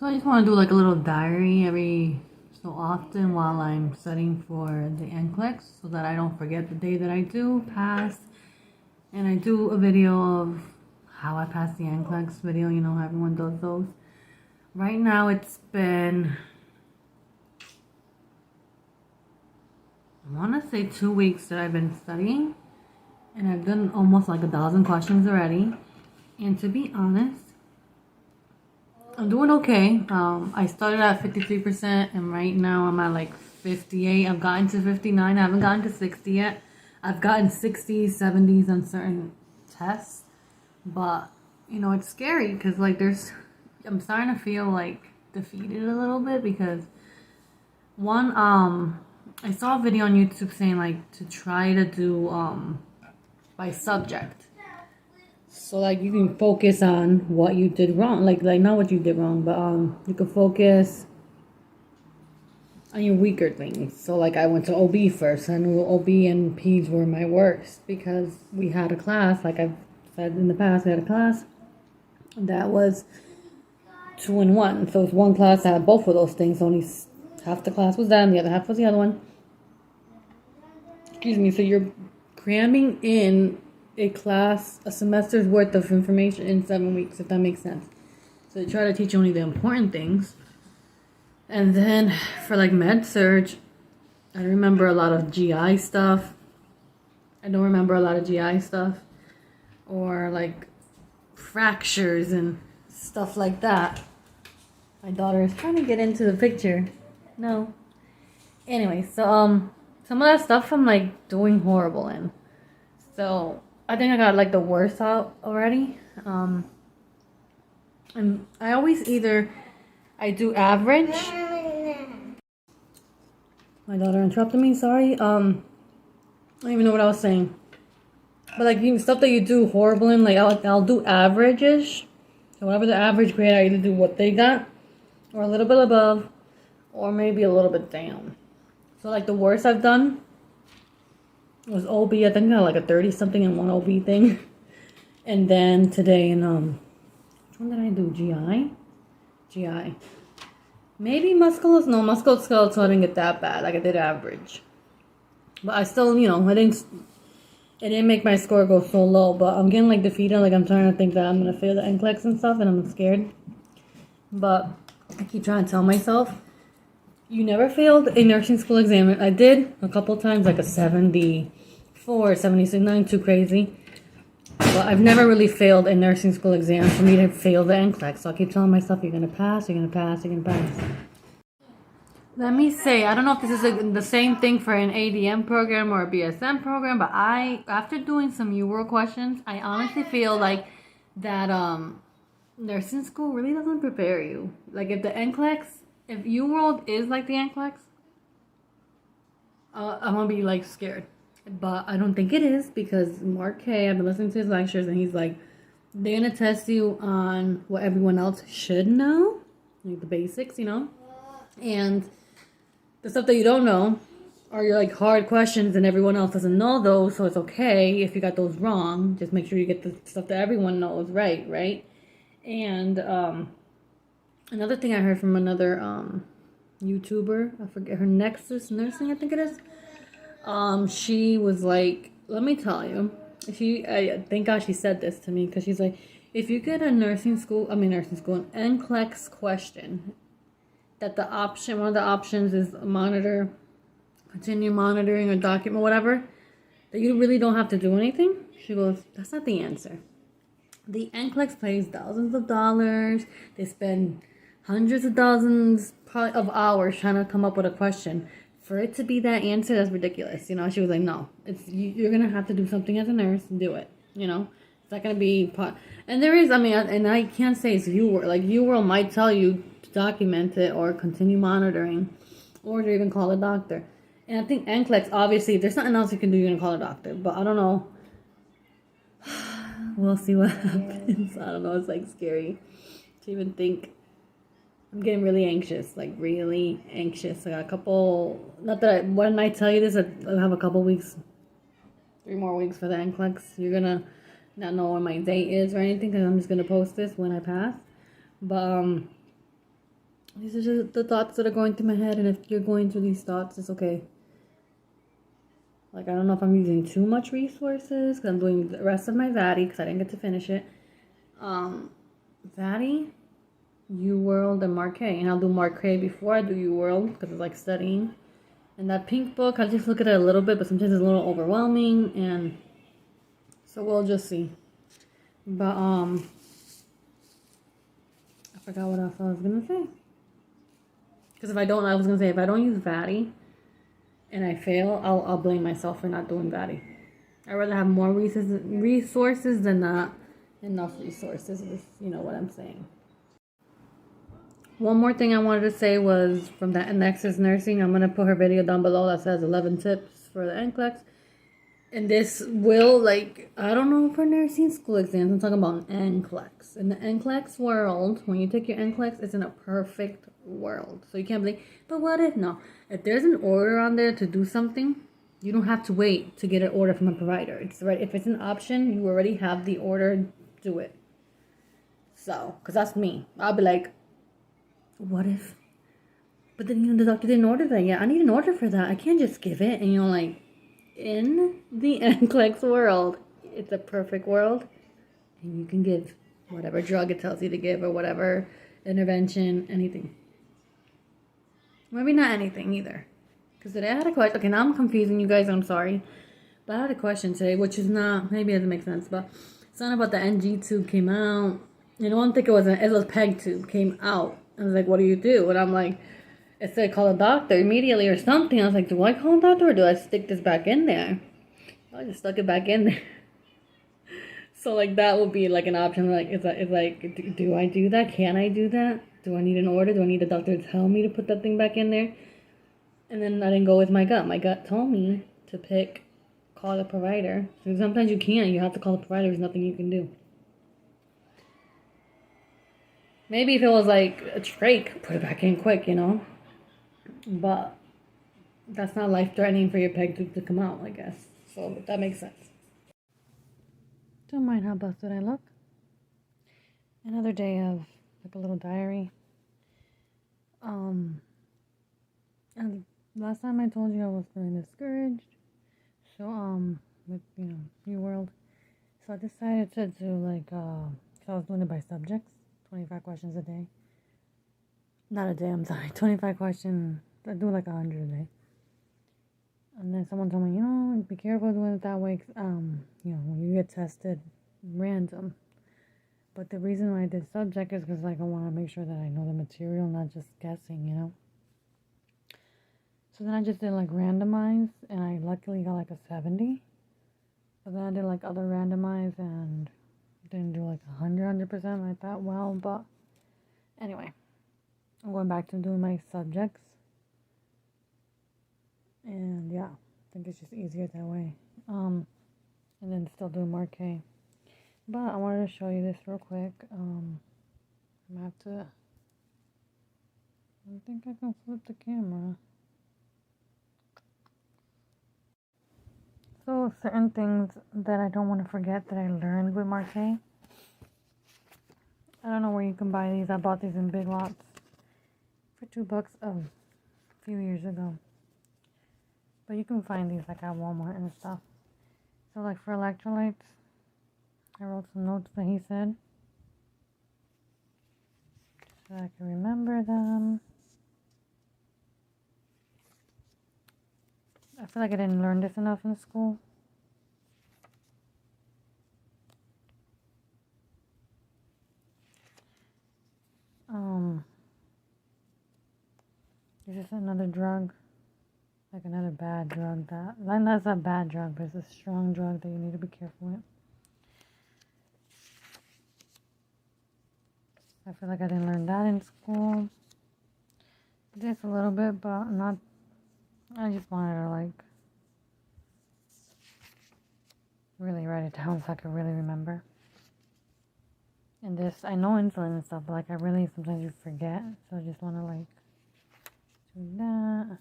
So I just want to do like a little diary every so often while I'm studying for the NCLEX so that I don't forget the day that I do pass. And I do a video of how I passed the NCLEX video, you know how everyone does those. Right now it's been, I want to say 2 weeks that I've been studying. And I've done almost like 1,000 questions already. And to be honest, I'm doing okay. I started at 53% and right now I'm at like 58. I've gotten to 59. I haven't gotten to 60 yet. I've gotten 60s, 70s on certain tests. But, you know, it's scary because like I'm starting to feel like defeated a little bit because one, I saw a video on YouTube saying like to try to do by subject. So like you can focus on what you did wrong, like not what you did wrong, but you can focus on your weaker things. So like I went to OB first. I knew OB and Peds were my worst because we had a class, like I've said in the past, we had a class that was 2 in 1. So it's one class that had both of those things. Only half the class was that and the other half was the other one. Excuse me. So you're cramming in a semester's worth of information in 7 weeks, if that makes sense. So they try to teach you only the important things. And then for like med surg, I remember a lot of GI stuff. I don't remember a lot of GI stuff. Or like fractures and stuff like that. My daughter is trying to get into the picture. No. Anyway, so some of that stuff I'm like doing horrible in. So I think I got like the worst out already. And I always I do average. My daughter interrupted me, sorry. I don't even know what I was saying. But like stuff that you do horrible in, like I'll do average-ish. So whatever the average grade, I either do what they got, or a little bit above, or maybe a little bit down. So like the worst I've done was OB. I think I got like a 30 something in one OB thing. And then today in which one did I do? GI. Maybe musculoskeletal. No, musculoskeletal. I didn't get that bad. Like I did average. But I still, you know, it didn't make my score go so low. But I'm getting like defeated. Like I'm trying to think that I'm gonna fail the NCLEX and stuff, and I'm scared. But I keep trying to tell myself, you never failed a nursing school exam. I did a couple times, like a 74, 76, nothing too crazy. But I've never really failed a nursing school exam for me to fail the NCLEX. So I keep telling myself, you're going to pass, you're going to pass, you're going to pass. Let me say, I don't know if this is the same thing for an ADM program or a BSM program, but after doing some UWorld questions, I honestly feel like that nursing school really doesn't prepare you. Like if the NCLEX, if UWorld is like the NCLEX, I'm going to be like scared. But I don't think it is because Mark K, I've been listening to his lectures and he's like, they're going to test you on what everyone else should know. Like the basics, you know. And the stuff that you don't know are your like hard questions and everyone else doesn't know those. So it's okay if you got those wrong. Just make sure you get the stuff that everyone knows right? And another thing I heard from another YouTuber, I forget her, Nexus Nursing, I think it is. She was like, let me tell you, thank God she said this to me, because she's like, if you get a an NCLEX question, that one of the options is monitor, continue monitoring or document, whatever, that you really don't have to do anything. She goes, that's not the answer. The NCLEX pays thousands of dollars. They spend hundreds of thousands of hours trying to come up with a question. For it to be that answer, that's ridiculous. You know, she was like, no, you're going to have to do something as a nurse and do it. You know, it's not going to be and there is, and I can't say it's UWorld. Like UWorld might tell you to document it or continue monitoring or to even call a doctor. And I think NCLEX, obviously, if there's nothing else you can do, you're going to call a doctor. But I don't know. We'll see what happens. I don't know. It's like scary to even think. I'm getting really anxious, like really anxious. I got a couple, when I tell you this, I have a couple weeks, 3 more weeks for the NCLEX. You're going to not know when my date is or anything because I'm just going to post this when I pass. But These are just the thoughts that are going through my head, and if you're going through these thoughts, it's okay. Like, I don't know if I'm using too much resources, because I'm doing the rest of my VATI, because I didn't get to finish it. VATI, U-World, and Marquet. And I'll do Marquet before I do U-World, because it's like studying. And that pink book, I'll just look at it a little bit, but sometimes it's a little overwhelming, and so we'll just see. But, I forgot what else I was going to say. Because if I don't use VATI and I fail, I'll blame myself for not doing VATI. I'd rather have more resources than not enough resources, if you know what I'm saying. One more thing I wanted to say was from that Nexus Nursing. I'm going to put her video down below that says 11 tips for the NCLEX. And this will, like, I don't know for nursing school exams, I'm talking about NCLEX. In the NCLEX world, when you take your NCLEX, it's in a perfect world. So you can't be like, but what if? No. If there's an order on there to do something, you don't have to wait to get an order from a provider. It's right. If it's an option, you already have the order, do it. So, because that's me. I'll be like, what if? But then, the doctor didn't order that yet. I need an order for that. I can't just give it. And like, in the NCLEX world, it's a perfect world, and you can give whatever drug it tells you to give, or whatever intervention, anything. Maybe not anything either, because today I had a question. Okay, now I'm confusing you guys, I'm sorry, but I had a question today, which is not, maybe it doesn't make sense, but something about the NG tube came out, and I don't think it was PEG tube came out. I was like, what do you do? And I'm like, it said call a doctor immediately or something. I was like, do I call a doctor, or do I stick this back in there? I just stuck it back in there. So like that would be like an option. Like it's like, do I do that? Can I do that? Do I need an order? Do I need a doctor to tell me to put that thing back in there? And then I didn't go with my gut. My gut told me to call the provider. So sometimes you can't. You have to call the provider. There's nothing you can do. Maybe if it was like a trach, put it back in quick, you know. But that's not life-threatening for your PEG tube to come out, I guess. So that makes sense. Don't mind how busted I look. Another day of like a little diary. And last time I told you I was feeling discouraged. So with U-World. So I decided to do like so I was doing it by subjects, 25 questions a day. Not a day, I'm sorry. 25 questions. I do like 100 a day. And then someone told me, be careful doing it that way. When you get tested, random. But the reason why I did subject is because like I want to make sure that I know the material, not just guessing, So then I just did like randomized, and I luckily got like a 70. But then I did like other randomized and didn't do like 100%. I thought, well, but anyway, I'm going back to doing my subjects. And yeah, I think it's just easier that way. And then still do Marquet. But I wanted to show you this real quick. I'm gonna have to. I think I can flip the camera. So certain things that I don't want to forget that I learned with Marquet. I don't know where you can buy these. I bought these in Big Lots for $2 a few years ago. But you can find these like at Walmart and stuff. So like for electrolytes, I wrote some notes that he said, so I can remember them. I feel like I didn't learn this enough in school. This is another drug. Like another bad drug that's a bad drug, but it's a strong drug that you need to be careful with. I feel like I didn't learn that in school. Just a little bit, but not. I just wanted to like really write it down so I could really remember. And this, I know insulin and stuff, but like I really sometimes you forget, so I just want to like do that.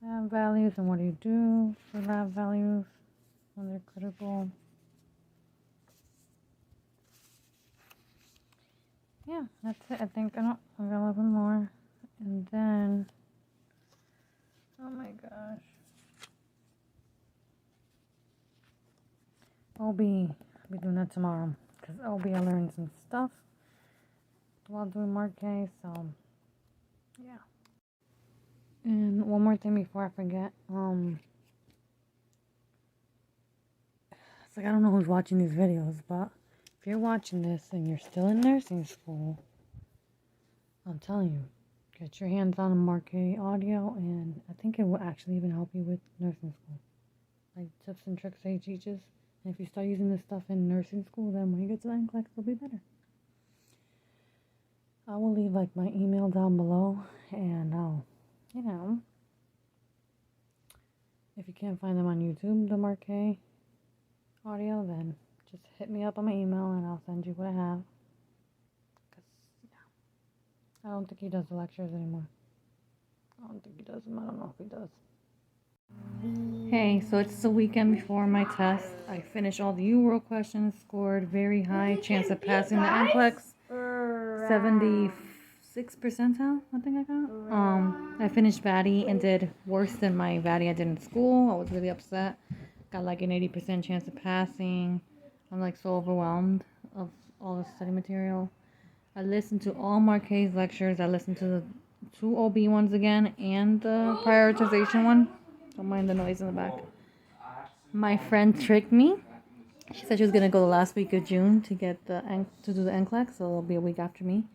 Lab values, and what do you do for lab values when they're critical? Yeah, that's it. I think I got a little bit more. And then, oh my gosh, I'll be doing that tomorrow because I'll be learning some stuff while doing Marque. So yeah. And one more thing before I forget. It's like I don't know who's watching these videos, but if you're watching this and you're still in nursing school, I'm telling you, get your hands on a Marque audio, and I think it will actually even help you with nursing school. Like tips and tricks that he teaches. And if you start using this stuff in nursing school, then when you get to the NCLEX, it'll be better. I will leave like my email down below, and I'll, if you can't find them on YouTube, the Marque audio, then just hit me up on my email and I'll send you what I have. Cause I don't think he does the lectures anymore. I don't think he does them. I don't know if he does. Hey, so it's the weekend before my test. I finished all the UWorld questions, scored very high chance of passing the NCLEX, 76 percentile, I think I got. I finished VATI and did worse than my VATI I did in school. I was really upset. Got like an 80% chance of passing. I'm like so overwhelmed of all the study material. I listened to all Marque's lectures. I listened to the 2 OB ones again and the prioritization one. Don't mind the noise in the back. My friend tricked me. She said she was gonna go the last week of June to get to do the NCLEX, so it'll be a week after me.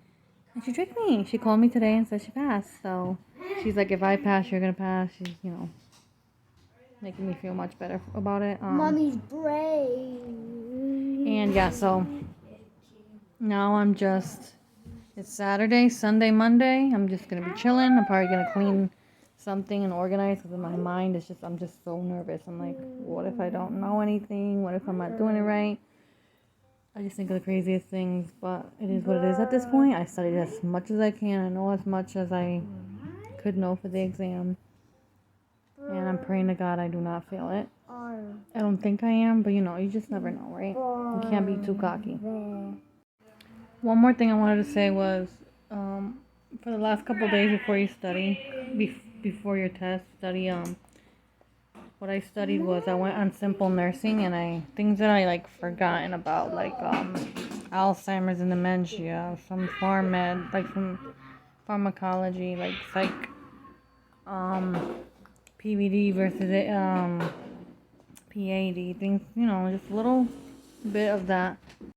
And she tricked me. She called me today and said she passed. So she's like, if I pass, you're gonna pass. She's, making me feel much better about it. Mommy's brave. And yeah, so now it's Saturday, Sunday, Monday. I'm just gonna be chilling. I'm probably gonna clean something and organize because in my mind I'm just so nervous. I'm like, what if I don't know anything? What if I'm not doing it right? I just think of the craziest things, but it is what it is at this point. I studied as much as I can. I know as much as I could know for the exam. And I'm praying to God I do not fail it. I don't think I am, but you just never know, right? You can't be too cocky. One more thing I wanted to say was, for the last couple of days before you study, before your test, what I studied was I went on simple nursing, and things that I like forgotten about, like Alzheimer's and dementia, some pharm med, like from pharmacology, like psych, PVD versus PAD, things, just a little bit of that.